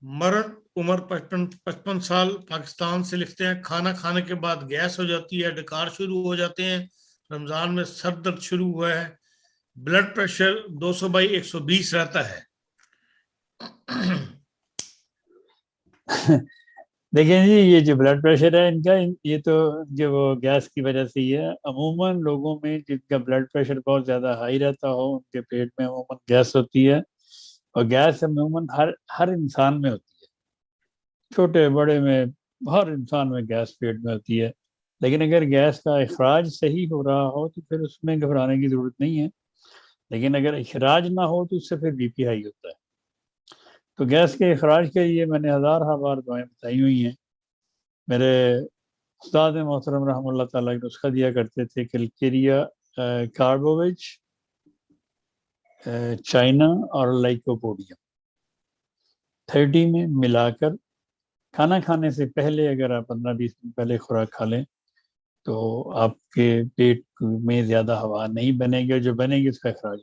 مرد عمر 55 سال پاکستان سے لکھتے ہیں کھانا کھانے کے بعد گیس ہو جاتی ہے، ڈکار شروع ہو جاتے ہیں، رمضان میں سر درد شروع ہوا ہے، بلڈ پریشر 200/120 رہتا ہے۔ دیکھیں جی، یہ جو بلڈ پریشر ہے ان کا، یہ تو جو وہ گیس کی وجہ سے ہی ہے۔ عموماً لوگوں میں جن کا بلڈ پریشر بہت زیادہ ہائی رہتا ہو ان کے پیٹ میں عموماً گیس ہوتی ہے، اور گیس عموماً ہر انسان میں ہوتی ہے، چھوٹے بڑے میں، ہر انسان میں گیس پیٹ میں ہوتی ہے۔ لیکن اگر گیس کا اخراج صحیح ہو رہا ہو تو پھر اس میں گھبرانے کی ضرورت نہیں ہے، لیکن اگر اخراج نہ ہو تو اس سے پھر بی پی ہائی ہوتا ہے۔ تو گیس کے اخراج کے لیے میں نے ہزارہ بار دعائیں بتائی ہوئی ہیں۔ میرے استاد محترم رحمۃ اللہ تعالیٰ نسخہ دیا کرتے تھے، کیلکیریا کاربوویچ، چائنا اور لائکوپوڈیم 30 میں ملا کر کھانا کھانے سے پہلے اگر آپ 15-20 منٹ پہلے خوراک کھا لیں تو آپ کے پیٹ میں زیادہ ہوا نہیں بنے گی، جو بنے گی اس کا اخراج